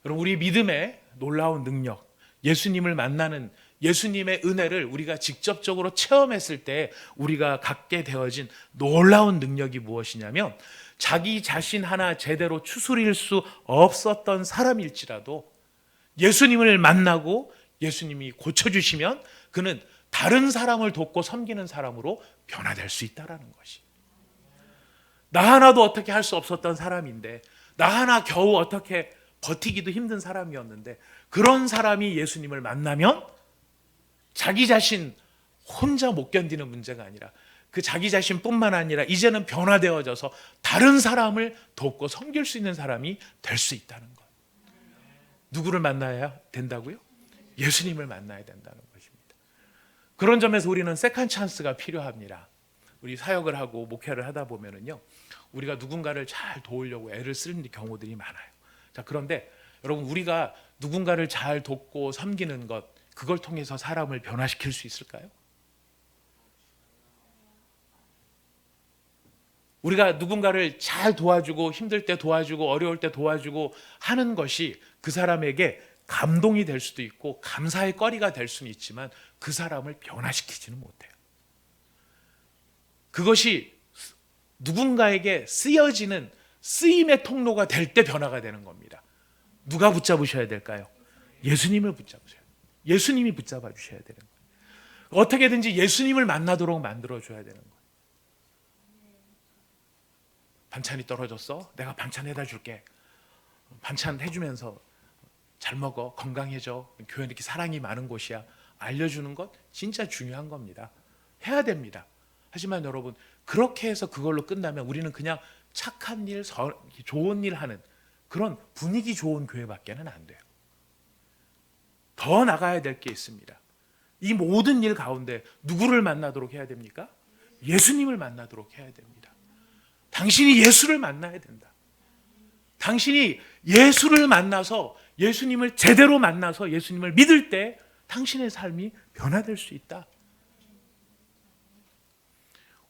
여러분, 우리 믿음의 놀라운 능력, 예수님을 만나는 예수님의 은혜를 우리가 직접적으로 체험했을 때 우리가 갖게 되어진 놀라운 능력이 무엇이냐면, 자기 자신 하나 제대로 추스릴 수 없었던 사람일지라도 예수님을 만나고 예수님이 고쳐주시면 그는 다른 사람을 돕고 섬기는 사람으로 변화될 수 있다는 것이. 나 하나도 어떻게 할 수 없었던 사람인데, 나 하나 겨우 어떻게 버티기도 힘든 사람이었는데, 그런 사람이 예수님을 만나면 자기 자신 혼자 못 견디는 문제가 아니라 그 자기 자신뿐만 아니라 이제는 변화되어져서 다른 사람을 돕고 섬길 수 있는 사람이 될 수 있다는 것. 누구를 만나야 된다고요? 예수님을 만나야 된다는 것입니다. 그런 점에서 우리는 세컨 찬스가 필요합니다. 우리 사역을 하고 목회를 하다 보면은요, 우리가 누군가를 잘 도우려고 애를 쓰는 경우들이 많아요. 자, 그런데 여러분, 우리가 누군가를 잘 돕고 섬기는 것, 그걸 통해서 사람을 변화시킬 수 있을까요? 우리가 누군가를 잘 도와주고, 힘들 때 도와주고, 어려울 때 도와주고 하는 것이 그 사람에게 감동이 될 수도 있고 감사의 거리가 될 수는 있지만 그 사람을 변화시키지는 못해요. 그것이 누군가에게 쓰여지는 쓰임의 통로가 될 때 변화가 되는 겁니다. 누가 붙잡으셔야 될까요? 예수님을 붙잡으셔야 돼요. 예수님이 붙잡아 주셔야 되는 거예요. 어떻게든지 예수님을 만나도록 만들어줘야 되는 거예요. 반찬이 떨어졌어? 내가 반찬 해다 줄게. 반찬 해주면서 잘 먹어, 건강해져, 교회 이렇게 사랑이 많은 곳이야, 알려주는 것 진짜 중요한 겁니다. 해야 됩니다. 하지만 여러분, 그렇게 해서 그걸로 끝나면 우리는 그냥 착한 일, 좋은 일 하는 그런 분위기 좋은 교회밖에는 안 돼요. 더 나가야 될 게 있습니다. 이 모든 일 가운데 누구를 만나도록 해야 됩니까? 예수님을 만나도록 해야 됩니다. 당신이 예수를 만나야 된다. 당신이 예수를 만나서, 예수님을 제대로 만나서 예수님을 믿을 때 당신의 삶이 변화될 수 있다.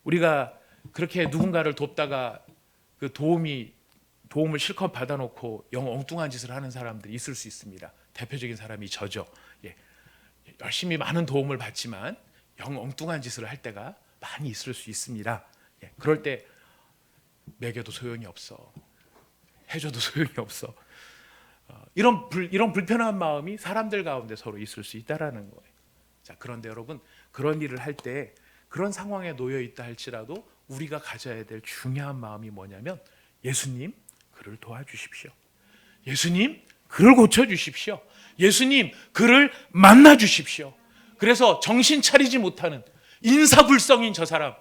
우리가 그렇게 누군가를 돕다가 그 도움이 도움을 실컷 받아놓고 영 엉뚱한 짓을 하는 사람들이 있을 수 있습니다. 대표적인 사람이 저죠. 예. 열심히 많은 도움을 받지만 영 엉뚱한 짓을 할 때가 많이 있을 수 있습니다. 예. 그럴 때 먹여도 소용이 없어. 해줘도 소용이 없어. 이런 불편한 마음이 사람들 가운데 서로 있을 수 있다라는 거예요. 자, 그런데 여러분, 그런 일을 할 때 그런 상황에 놓여 있다 할지라도 우리가 가져야 될 중요한 마음이 뭐냐면, 예수님, 그를 도와주십시오. 예수님, 그를 고쳐주십시오. 예수님, 그를 만나주십시오. 그래서 정신 차리지 못하는 인사불성인 저 사람,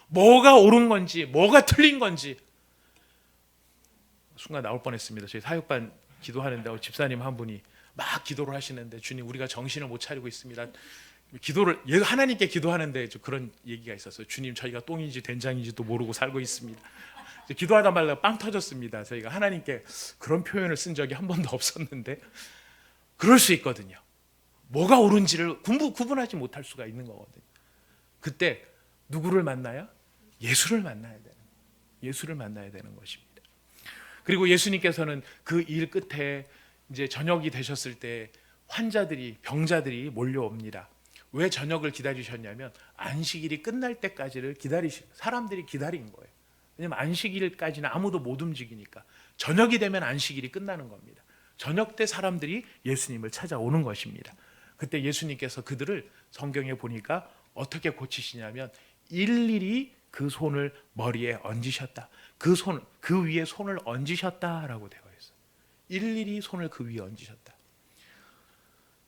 뭐가 옳은 건지 뭐가 틀린 건지, 순간 나올 뻔했습니다. 저희 사역반 기도하는데 집사님 한 분이 막 기도를 하시는데, 주님, 우리가 정신을 못 차리고 있습니다. 기도를 하나님께 기도하는데 그런 얘기가 있었어요. 주님, 저희가 똥인지 된장인지도 모르고 살고 있습니다. 기도하다 말다가 빵 터졌습니다. 저희가 하나님께 그런 표현을 쓴 적이 한 번도 없었는데, 그럴 수 있거든요. 뭐가 옳은지를 구분하지 못할 수가 있는 거거든요. 그때 누구를 만나야? 예수를 만나야 되는 거예요. 예수를 만나야 되는 것입니다. 그리고 예수님께서는 그 일 끝에 이제 저녁이 되셨을 때 환자들이, 병자들이 몰려옵니다. 왜 저녁을 기다리셨냐면, 안식일이 끝날 때까지를 사람들이 기다린 거예요. 왜냐하면 안식일까지는 아무도 못 움직이니까. 저녁이 되면 안식일이 끝나는 겁니다. 저녁 때 사람들이 예수님을 찾아오는 것입니다. 그때 예수님께서 그들을 성경에 보니까 어떻게 고치시냐면, 일일이 그 손을 머리에 얹으셨다. 그 위에 손을 얹으셨다라고 되어 있어요. 일일이 손을 그 위에 얹으셨다.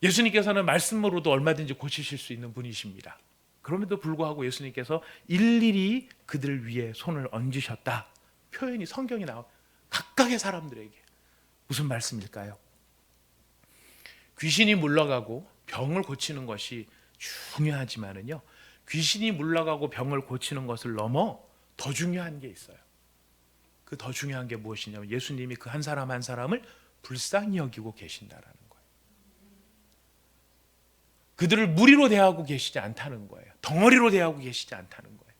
예수님께서는 말씀으로도 얼마든지 고치실 수 있는 분이십니다. 그럼에도 불구하고 예수님께서 일일이 그들 위에 손을 얹으셨다. 표현이 성경에 나와. 각각의 사람들에게 무슨 말씀일까요? 귀신이 물러가고 병을 고치는 것이 중요하지만은요, 귀신이 물러가고 병을 고치는 것을 넘어 더 중요한 게 있어요. 그 더 중요한 게 무엇이냐면, 예수님이 그 한 사람 한 사람을 불쌍히 여기고 계신다라는 거예요. 그들을 무리로 대하고 계시지 않다는 거예요. 덩어리로 대하고 계시지 않다는 거예요.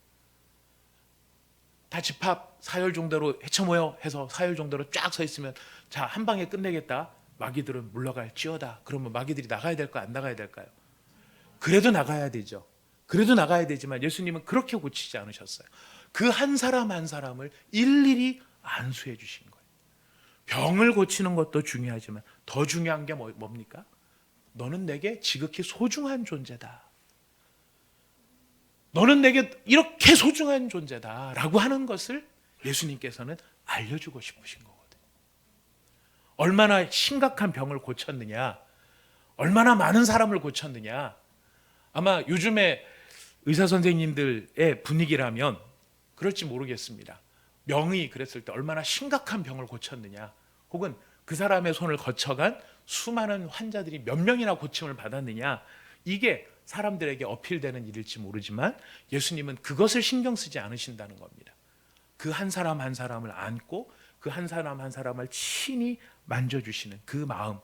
다 집합 사열 정도로 해쳐 모여 해서 사열 정도로 쫙 서 있으면, 자, 한 방에 끝내겠다. 마귀들은 물러갈지어다. 그러면 마귀들이 나가야 될까 안 나가야 될까요? 그래도 나가야 되죠. 그래도 나가야 되지만 예수님은 그렇게 고치지 않으셨어요. 그 한 사람 한 사람을 일일이 안수해 주신 거예요. 병을 고치는 것도 중요하지만 더 중요한 게 뭡니까? 너는 내게 지극히 소중한 존재다. 너는 내게 이렇게 소중한 존재다 라고 하는 것을 예수님께서는 알려주고 싶으신 거거든요. 얼마나 심각한 병을 고쳤느냐, 얼마나 많은 사람을 고쳤느냐. 아마 요즘에 의사 선생님들의 분위기라면 그럴지 모르겠습니다. 명의 그랬을 때 얼마나 심각한 병을 고쳤느냐, 혹은 그 사람의 손을 거쳐간 수많은 환자들이 몇 명이나 고침을 받았느냐, 이게 사람들에게 어필되는 일일지 모르지만 예수님은 그것을 신경 쓰지 않으신다는 겁니다. 그 한 사람 한 사람을 안고 그 한 사람 한 사람을 친히 만져주시는 그 마음,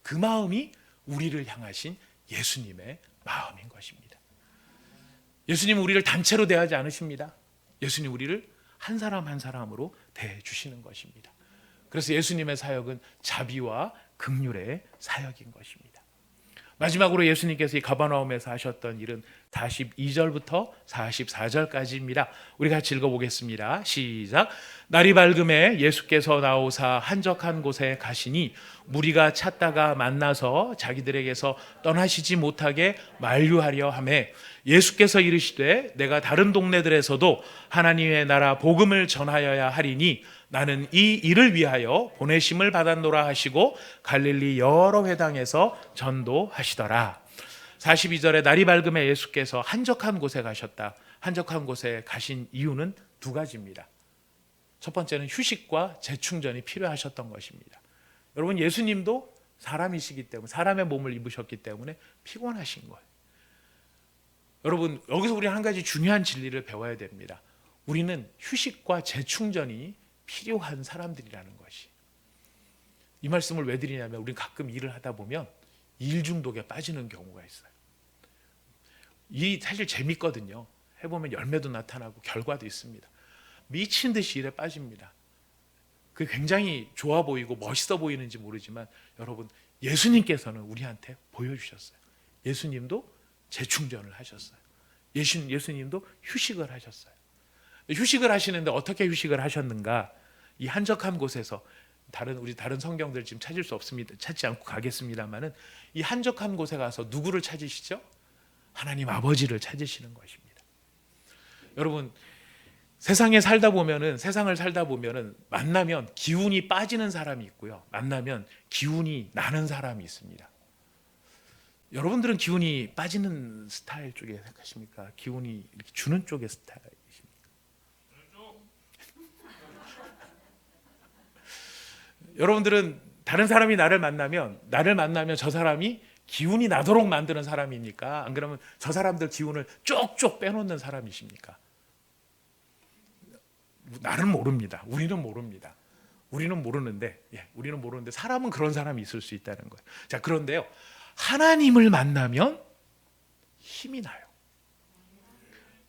그 마음이 우리를 향하신 예수님의 마음인 것입니다. 예수님은 우리를 단체로 대하지 않으십니다. 예수님 우리를 한 사람 한 사람으로 대해 주시는 것입니다. 그래서 예수님의 사역은 자비와 긍휼의 사역인 것입니다. 마지막으로 예수님께서 이 가버나움에서 하셨던 일은 42절부터 44절까지입니다. 우리 같이 읽어보겠습니다. 시작. 날이 밝음에 예수께서 나오사 한적한 곳에 가시니 무리가 찾다가 만나서 자기들에게서 떠나시지 못하게 만류하려 하매, 예수께서 이르시되 내가 다른 동네들에서도 하나님의 나라 복음을 전하여야 하리니 나는 이 일을 위하여 보내심을 받았노라 하시고 갈릴리 여러 회당에서 전도하시더라. 42절에 날이 밝음에 예수께서 한적한 곳에 가셨다. 한적한 곳에 가신 이유는 두 가지입니다. 첫 번째는 휴식과 재충전이 필요하셨던 것입니다. 여러분, 예수님도 사람이시기 때문에, 사람의 몸을 입으셨기 때문에 피곤하신 거예요. 여러분, 여기서 우리 한 가지 중요한 진리를 배워야 됩니다. 우리는 휴식과 재충전이 필요한 사람들이라는 것이. 이 말씀을 왜 드리냐면, 우리는 가끔 일을 하다 보면 일 중독에 빠지는 경우가 있어요. 일이 사실 재밌거든요. 해보면 열매도 나타나고 결과도 있습니다. 미친 듯이 일에 빠집니다. 그게 굉장히 좋아 보이고 멋있어 보이는지 모르지만 여러분, 예수님께서는 우리한테 보여주셨어요. 예수님도 재충전을 하셨어요. 예수님도 휴식을 하셨어요. 휴식을 하시는데 어떻게 휴식을 하셨는가? 이 한적한 곳에서 우리 다른 성경들 지금 찾을 수 없습니다. 찾지 않고 가겠습니다만은 이 한적한 곳에 가서 누구를 찾으시죠? 하나님 아버지를 찾으시는 것입니다. 여러분, 세상을 살다 보면은 만나면 기운이 빠지는 사람이 있고요. 만나면 기운이 나는 사람이 있습니다. 여러분들은 기운이 빠지는 스타일 쪽에 생각하십니까? 기운이 이렇게 주는 쪽의 스타일이십니까? 여러분들은 다른 사람이 나를 만나면 저 사람이 기운이 나도록 만드는 사람입니까? 안 그러면 저 사람들 기운을 쪽쪽 빼놓는 사람이십니까? 나는 모릅니다. 우리는 모릅니다. 우리는 모르는데 사람은 그런 사람이 있을 수 있다는 거예요. 자, 그런데요, 하나님을 만나면 힘이 나요.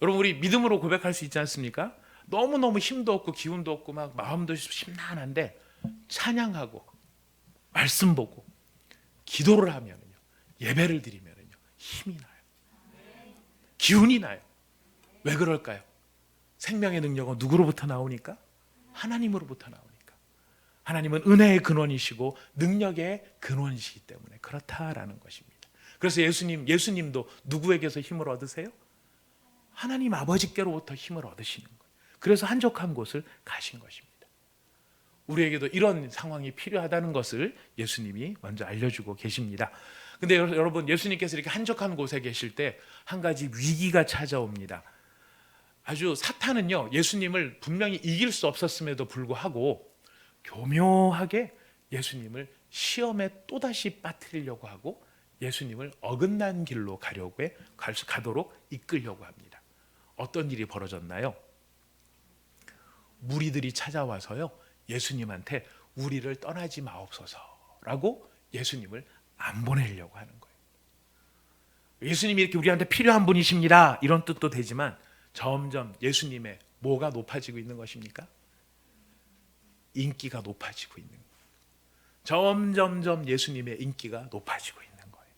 여러분, 우리 믿음으로 고백할 수 있지 않습니까? 너무너무 힘도 없고 기운도 없고 막 마음도 심란한데 찬양하고 말씀 보고 기도를 하면은요, 예배를 드리면은요, 힘이 나요. 기운이 나요. 왜 그럴까요? 생명의 능력은 누구로부터 나오니까? 하나님으로부터 나오니까. 하나님은 은혜의 근원이시고 능력의 근원이시기 때문에 그렇다라는 것입니다. 그래서 예수님도 누구에게서 힘을 얻으세요? 하나님 아버지께로부터 힘을 얻으시는 거예요. 그래서 한적한 곳을 가신 것입니다. 우리에게도 이런 상황이 필요하다는 것을 예수님이 먼저 알려주고 계십니다. 근데 여러분, 예수님께서 이렇게 한적한 곳에 계실 때 한 가지 위기가 찾아옵니다. 아주 사탄은요, 예수님을 분명히 이길 수 없었음에도 불구하고 교묘하게 예수님을 시험에 또다시 빠뜨리려고 하고 예수님을 어긋난 길로 가도록 이끌려고 합니다. 어떤 일이 벌어졌나요? 무리들이 찾아와서요, 예수님한테 우리를 떠나지 마옵소서라고 예수님을 안 보내려고 하는 거예요. 예수님이 이렇게 우리한테 필요한 분이십니다, 이런 뜻도 되지만 점점 예수님의 뭐가 높아지고 있는 것입니까? 인기가 높아지고 있는 거예요. 점점점 예수님의 인기가 높아지고 있는 거예요.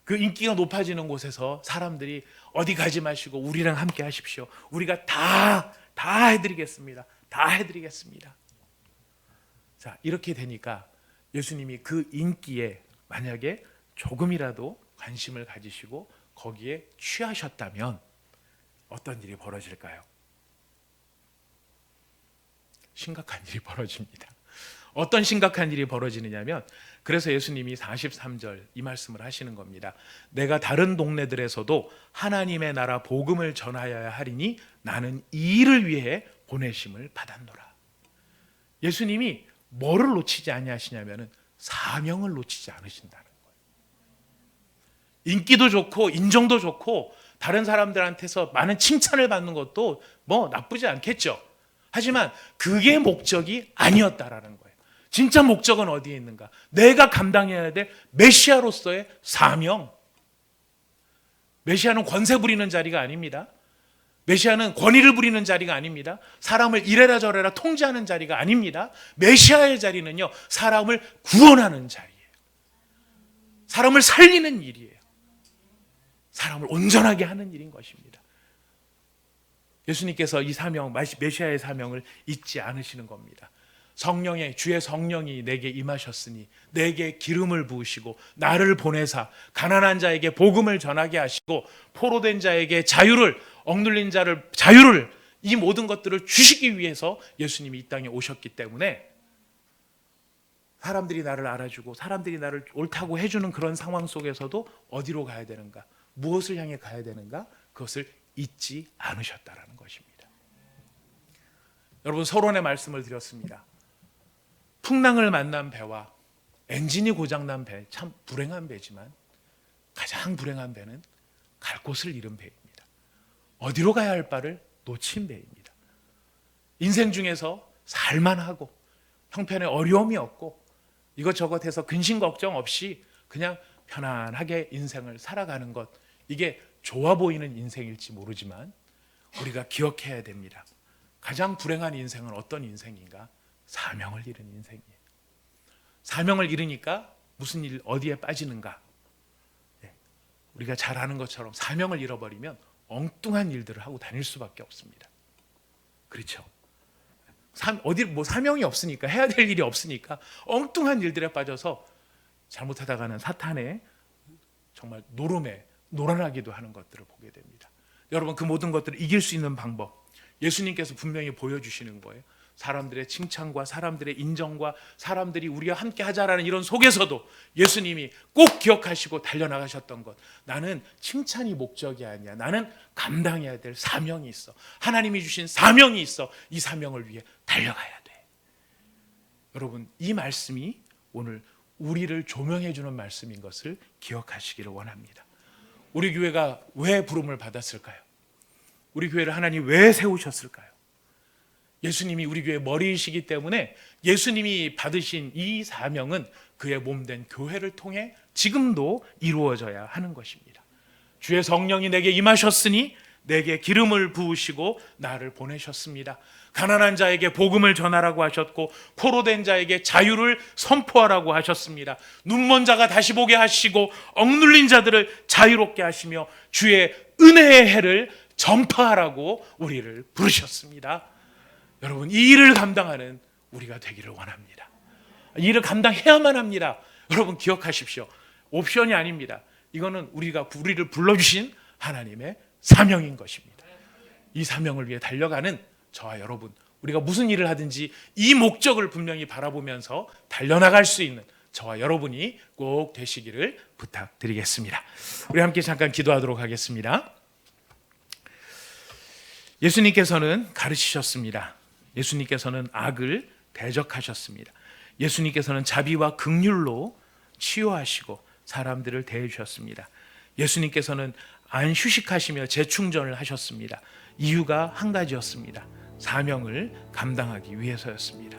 그 인기가 높아지는 곳에서 사람들이 어디 가지 마시고 우리랑 함께 하십시오. 우리가 다 해드리겠습니다. 다 해드리겠습니다. 자, 이렇게 되니까 예수님이 그 인기에 만약에 조금이라도 관심을 가지시고 거기에 취하셨다면 어떤 일이 벌어질까요? 심각한 일이 벌어집니다. 어떤 심각한 일이 벌어지느냐면, 그래서 예수님이 43절 이 말씀을 하시는 겁니다. 내가 다른 동네들에서도 하나님의 나라 복음을 전하여야 하리니 나는 이 일을 위해 보내심을 받았노라. 예수님이 뭐를 놓치지 아니하시냐면은 사명을 놓치지 않으신다는 거예요. 인기도 좋고 인정도 좋고 다른 사람들한테서 많은 칭찬을 받는 것도 뭐 나쁘지 않겠죠. 하지만 그게 목적이 아니었다라는 거예요. 진짜 목적은 어디에 있는가? 내가 감당해야 될 메시아로서의 사명. 메시아는 권세 부리는 자리가 아닙니다. 메시아는 권위를 부리는 자리가 아닙니다. 사람을 이래라 저래라 통제하는 자리가 아닙니다. 메시아의 자리는요, 사람을 구원하는 자리예요. 사람을 살리는 일이에요. 사람을 온전하게 하는 일인 것입니다. 예수님께서 이 사명, 메시아의 사명을 잊지 않으시는 겁니다. 주의 성령이 내게 임하셨으니 내게 기름을 부으시고 나를 보내사 가난한 자에게 복음을 전하게 하시고 포로된 자에게 자유를, 억눌린 자유를, 이 모든 것들을 주시기 위해서 예수님이 이 땅에 오셨기 때문에 사람들이 나를 알아주고 사람들이 나를 옳다고 해주는 그런 상황 속에서도 어디로 가야 되는가, 무엇을 향해 가야 되는가, 그것을 잊지 않으셨다라는 것입니다. 여러분, 서론의 말씀을 드렸습니다. 풍랑을 만난 배와 엔진이 고장난 배, 참 불행한 배지만 가장 불행한 배는 갈 곳을 잃은 배입니다. 어디로 가야 할 바를 놓친 배입니다. 인생 중에서 살만하고 형편에 어려움이 없고 이것저것 해서 근심 걱정 없이 그냥 편안하게 인생을 살아가는 것, 이게 좋아 보이는 인생일지 모르지만 우리가 기억해야 됩니다. 가장 불행한 인생은 어떤 인생인가? 사명을 잃은 인생이에요. 사명을 잃으니까 무슨 일 어디에 빠지는가? 우리가 잘 아는 것처럼 사명을 잃어버리면 엉뚱한 일들을 하고 다닐 수밖에 없습니다. 그렇죠? 어디 뭐 사명이 없으니까, 해야 될 일이 없으니까 엉뚱한 일들에 빠져서 잘못하다가는 사탄의 정말 노름에 놀아나기도 하는 것들을 보게 됩니다. 여러분, 그 모든 것들을 이길 수 있는 방법, 예수님께서 분명히 보여주시는 거예요. 사람들의 칭찬과 사람들의 인정과 사람들이 우리와 함께 하자라는 이런 속에서도 예수님이 꼭 기억하시고 달려나가셨던 것, 나는 칭찬이 목적이 아니야. 나는 감당해야 될 사명이 있어. 하나님이 주신 사명이 있어. 이 사명을 위해 달려가야 돼. 여러분, 이 말씀이 오늘 우리를 조명해 주는 말씀인 것을 기억하시기를 원합니다. 우리 교회가 왜 부름을 받았을까요? 우리 교회를 하나님 왜 세우셨을까요? 예수님이 우리 교회의 머리이시기 때문에 예수님이 받으신 이 사명은 그의 몸된 교회를 통해 지금도 이루어져야 하는 것입니다. 주의 성령이 내게 임하셨으니 내게 기름을 부으시고 나를 보내셨습니다. 가난한 자에게 복음을 전하라고 하셨고 포로된 자에게 자유를 선포하라고 하셨습니다. 눈먼 자가 다시 보게 하시고 억눌린 자들을 자유롭게 하시며 주의 은혜의 해를 전파하라고 우리를 부르셨습니다. 여러분, 이 일을 감당하는 우리가 되기를 원합니다. 이 일을 감당해야만 합니다. 여러분, 기억하십시오. 옵션이 아닙니다. 이거는 우리를 불러주신 하나님의 사명인 것입니다. 이 사명을 위해 달려가는 저와 여러분, 우리가 무슨 일을 하든지 이 목적을 분명히 바라보면서 달려나갈 수 있는 저와 여러분이 꼭 되시기를 부탁드리겠습니다. 우리 함께 잠깐 기도하도록 하겠습니다. 예수님께서는 가르치셨습니다. 예수님께서는 악을 대적하셨습니다. 예수님께서는 자비와 긍휼로 치유하시고 사람들을 대해 주셨습니다. 예수님께서는 안 휴식하시며 재충전을 하셨습니다. 이유가 한 가지였습니다. 사명을 감당하기 위해서였습니다.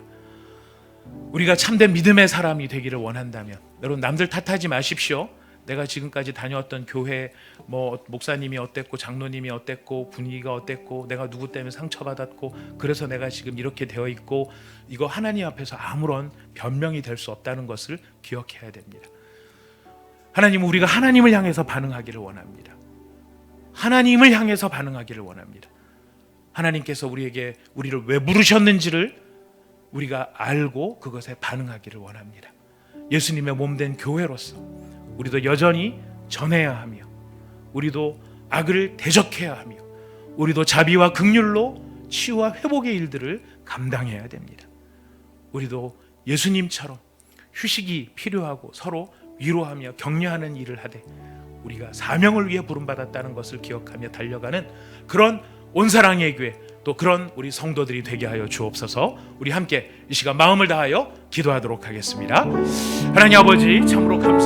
우리가 참된 믿음의 사람이 되기를 원한다면, 여러분, 남들 탓하지 마십시오. 내가 지금까지 다녀왔던 교회, 목사님이 어땠고 장로님이 어땠고 분위기가 어땠고 내가 누구 때문에 상처받았고 그래서 내가 지금 이렇게 되어 있고, 이거 하나님 앞에서 아무런 변명이 될 수 없다는 것을 기억해야 됩니다. 하나님은 우리가 하나님을 향해서 반응하기를 원합니다. 하나님을 향해서 반응하기를 원합니다. 하나님께서 우리를 왜 부르셨는지를 우리가 알고 그것에 반응하기를 원합니다. 예수님의 몸된 교회로서 우리도 여전히 전해야 하며, 우리도 악을 대적해야 하며, 우리도 자비와 긍휼로 치유와 회복의 일들을 감당해야 됩니다. 우리도 예수님처럼 휴식이 필요하고 서로 위로하며 격려하는 일을 하되 우리가 사명을 위해 부름받았다는 것을 기억하며 달려가는 그런 온사랑의 교회, 또 그런 우리 성도들이 되게 하여 주옵소서. 우리 함께 이 시간 마음을 다하여 기도하도록 하겠습니다. 하나님 아버지, 참으로 감사합니다.